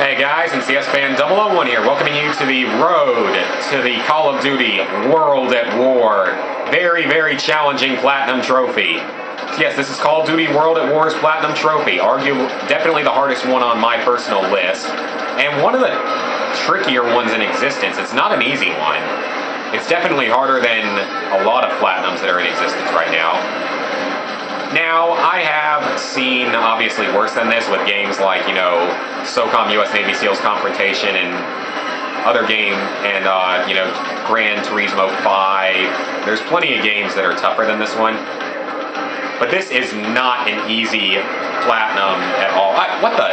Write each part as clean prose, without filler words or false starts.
Hey guys, and CS Fan 001 here, welcoming you to the road to the Call of Duty World at War. Very, very challenging Platinum Trophy. Yes, this is Call of Duty World at War's Platinum Trophy. Definitely the hardest one on my personal list. And one of the trickier ones in existence. It's not an easy one. It's definitely harder than a lot of Platinums that are in existence right now. Now, I have seen obviously worse than this with games like, SOCOM US Navy SEALs Confrontation and other game and, Gran Turismo 5. There's plenty of games that are tougher than this one. But this is not an easy Platinum at all. What the?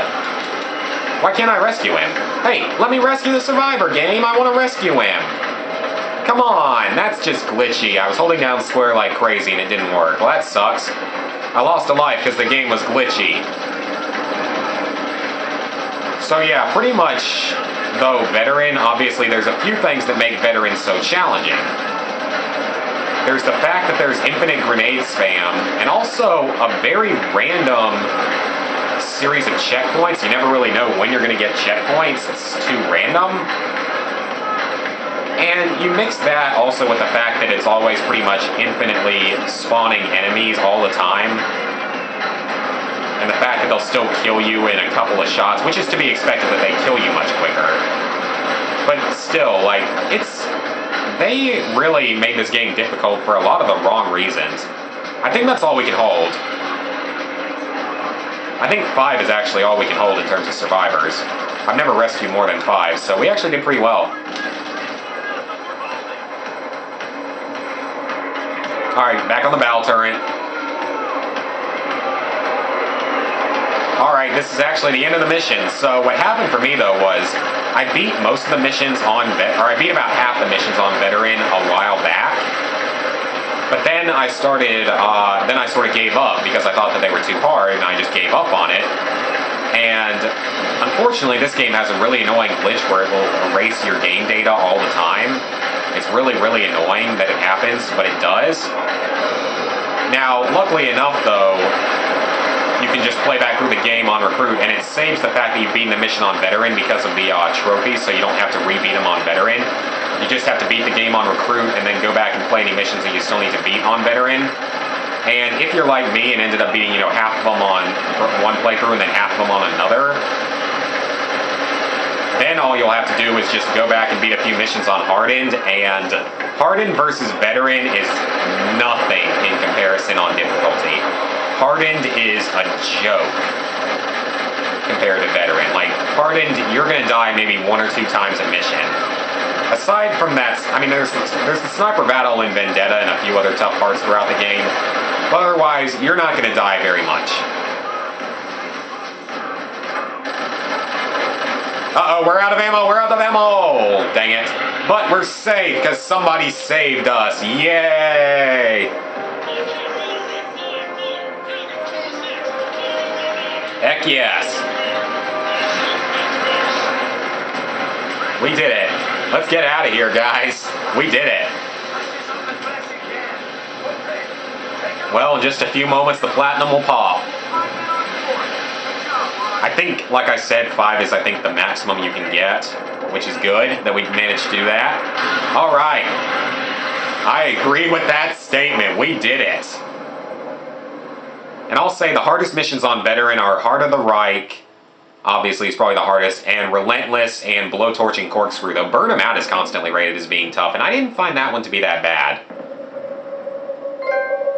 Why can't I rescue him? Hey, let me rescue the survivor, game. I want to rescue him. Come on, that's just glitchy. I was holding down square like crazy and it didn't work. Well, that sucks. I lost a life because the game was glitchy. So yeah, pretty much, though, Veteran, obviously there's a few things that make Veteran so challenging. There's the fact that there's infinite grenade spam, and also a very random series of checkpoints. You never really know when you're going to get checkpoints. It's too random. And you mix that also with the fact that it's always pretty much infinitely spawning enemies all the time. And the fact that they'll still kill you in a couple of shots, which is to be expected that they kill you much quicker. But still, they really made this game difficult for a lot of the wrong reasons. I think that's all we can hold. I think 5 is actually all we can hold in terms of survivors. I've never rescued more than 5, so we actually did pretty well. Alright, back on the battle turret. Alright, this is actually the end of the mission. So what happened for me though was, I beat most of the missions on I beat about half the missions on Veteran a while back. But then I sort of gave up because I thought that they were too hard and I just gave up on it. And unfortunately this game has a really annoying glitch where it will erase your game data all the time. It's really, really annoying that it happens, but it does. Now, luckily enough, though, you can just play back through the game on Recruit, and it saves the fact that you've beaten the mission on Veteran because of the trophies, so you don't have to rebeat them on Veteran. You just have to beat the game on Recruit and then go back and play any missions that you still need to beat on Veteran. And if you're like me and ended up beating, half of them on one playthrough and then half of them on another, then all you'll have to do is just go back and beat a few missions on Hardened, and Hardened versus Veteran is nothing in comparison on difficulty. Hardened is a joke compared to Veteran. Hardened, you're going to die maybe 1 or 2 times a mission. Aside from that, there's the sniper battle in Vendetta and a few other tough parts throughout the game, but otherwise, you're not going to die very much. Uh-oh, we're out of ammo, dang it. But we're safe, because somebody saved us, yay! Heck yes. We did it. Let's get out of here, guys. We did it. Well, in just a few moments, the Platinum will pop. I think, like I said, 5 is, the maximum you can get, which is good that we managed to do that. Alright. I agree with that statement. We did it. And I'll say the hardest missions on Veteran are Heart of the Reich, obviously it's probably the hardest, and Relentless and Blowtorch and Corkscrew, though Burn 'em Out is constantly rated as being tough, and I didn't find that one to be that bad.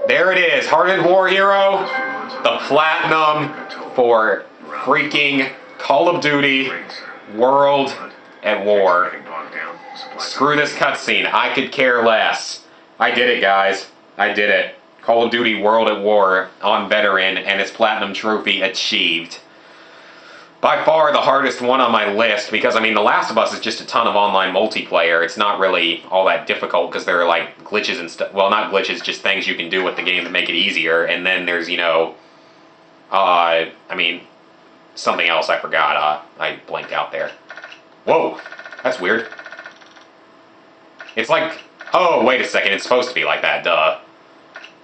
There it is, Hardened War Hero, the Platinum for freaking Call of Duty World at War. Screw this cutscene. I could care less. I did it, guys. I did it. Call of Duty World at War on Veteran and its Platinum Trophy achieved. By far the hardest one on my list because, The Last of Us is just a ton of online multiplayer. It's not really all that difficult because there are, glitches and stuff. Well, not glitches, just things you can do with the game to make it easier. And then there's, something else I forgot. I blanked out there. Whoa, that's weird. It's oh, wait a second, it's supposed to be like that, duh.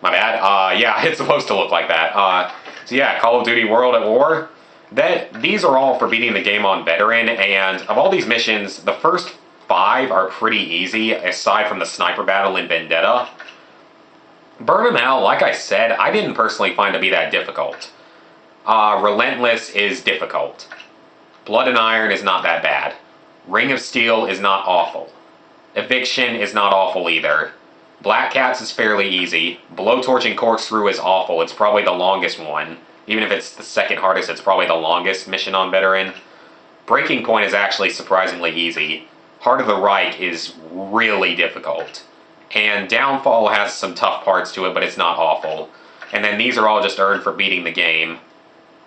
My bad. Yeah, it's supposed to look like that. So yeah, Call of Duty World at War. these are all for beating the game on veteran, and of all these missions, the first 5 are pretty easy, aside from the sniper battle in Vendetta. Burn them out, like I said, I didn't personally find to be that difficult. Relentless is difficult. Blood and Iron is not that bad. Ring of Steel is not awful. Eviction is not awful either. Black Cats is fairly easy. Blowtorch and Corkscrew is awful. It's probably the longest one. Even if it's the second hardest, it's probably the longest mission on veteran. Breaking Point is actually surprisingly easy. Heart of the Reich is really difficult. And Downfall has some tough parts to it, but it's not awful. And then these are all just earned for beating the game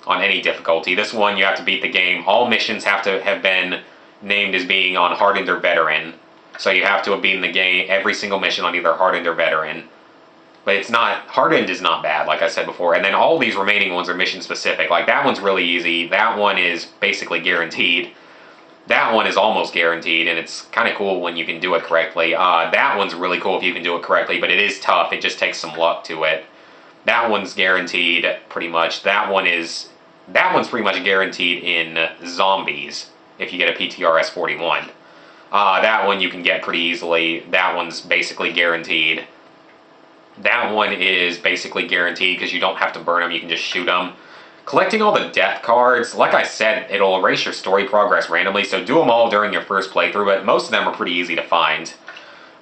on any difficulty. This one, you have to beat the game. All missions have to have been named as being on Hardened or Veteran. So you have to have beaten the game, every single mission on either Hardened or Veteran. But it's not, Hardened is not bad, like I said before. And then all these remaining ones are mission specific. Like that one's really easy. That one is basically guaranteed. That one is almost guaranteed, and it's kind of cool when you can do it correctly. That one's really cool if you can do it correctly, but it is tough. It just takes some luck to it. That one's guaranteed, pretty much. That one's pretty much guaranteed in Zombies, if you get a PTRS 41. That one you can get pretty easily. That one's basically guaranteed. That one is basically guaranteed because you don't have to burn them, you can just shoot them. Collecting all the death cards, like I said, it'll erase your story progress randomly, so do them all during your first playthrough, but most of them are pretty easy to find.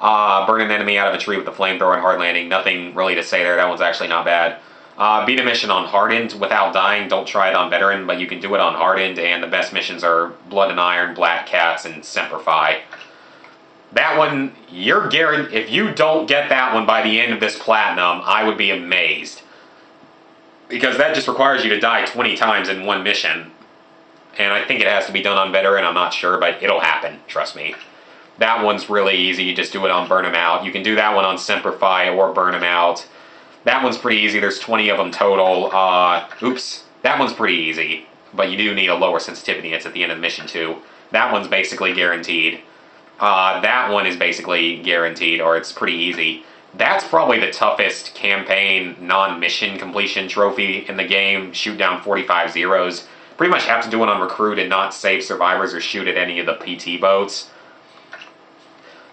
Burn an enemy out of a tree with a flamethrower and hard landing, nothing really to say there, that one's actually not bad. Beat a mission on Hardened without dying, don't try it on Veteran, but you can do it on Hardened, and the best missions are Blood and Iron, Black Cats, and Semper Fi. That one, you're guaranteed, if you don't get that one by the end of this Platinum, I would be amazed. Because that just requires you to die 20 times in one mission. And I think it has to be done on Veteran, I'm not sure, but it'll happen, trust me. That one's really easy, you just do it on Burn 'em Out. You can do that one on Semper Fi or Burn 'em Out. That one's pretty easy, there's 20 of them total. That one's pretty easy, but you do need a lower sensitivity, it's at the end of the mission too. That one's basically guaranteed. That one is basically guaranteed, or it's pretty easy. That's probably the toughest campaign non-mission completion trophy in the game. Shoot down 45 zeros. Pretty much have to do it on Recruit and not save survivors or shoot at any of the PT boats.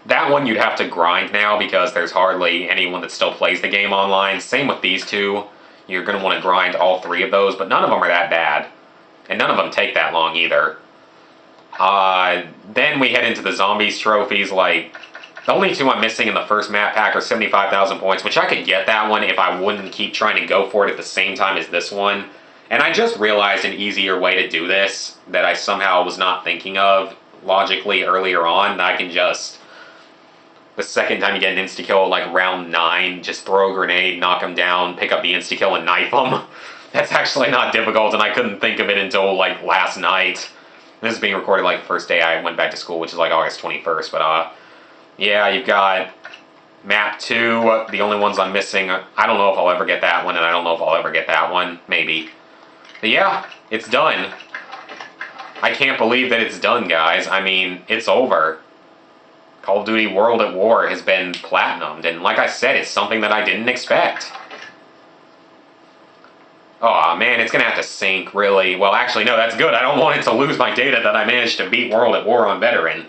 That one you'd have to grind now because there's hardly anyone that still plays the game online. Same with these two. You're going to want to grind all 3 of those, but none of them are that bad. And none of them take that long either. Then we head into the Zombies trophies, like... The only 2 I'm missing in the first map pack are 75,000 points, which I could get that one if I wouldn't keep trying to go for it at the same time as this one. And I just realized an easier way to do this that I somehow was not thinking of logically earlier on. That I can just, the second time you get an insta-kill, like round 9, just throw a grenade, knock them down, pick up the insta-kill and knife them. That's actually not difficult, and I couldn't think of it until like last night. This is being recorded like the first day I went back to school, which is like August 21st, but yeah, you've got map 2, the only ones I'm missing, I don't know if I'll ever get that one, and I don't know if I'll ever get that one, maybe. But yeah, it's done. I can't believe that it's done, guys. I mean, it's over. Call of Duty World at War has been platinumed, and like I said, it's something that I didn't expect. Oh man, it's gonna have to sync, really. Well, actually, no, that's good. I don't want it to lose my data that I managed to beat World at War on Veteran.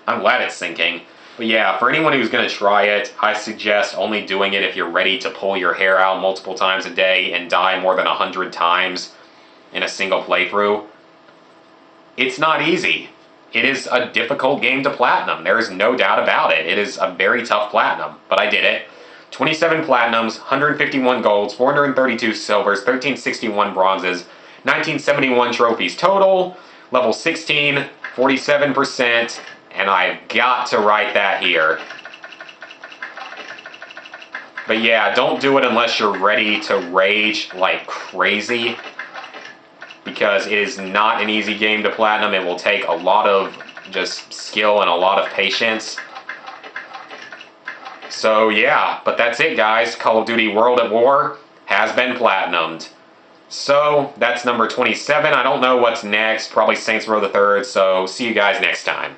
I'm glad it's syncing. But yeah, for anyone who's going to try it, I suggest only doing it if you're ready to pull your hair out multiple times a day and die more than 100 times in a single playthrough. It's not easy. It is a difficult game to platinum. There is no doubt about it. It is a very tough platinum, but I did it. 27 platinums, 151 golds, 432 silvers, 1361 bronzes, 1971 trophies total, level 16, 47%, and I've got to write that here. But yeah, don't do it unless you're ready to rage like crazy, because it is not an easy game to platinum. It will take a lot of just skill and a lot of patience. So yeah, but that's it, guys. Call of Duty World at War has been platinumed. So that's number 27. I don't know what's next. Probably Saints Row the Third. So see you guys next time.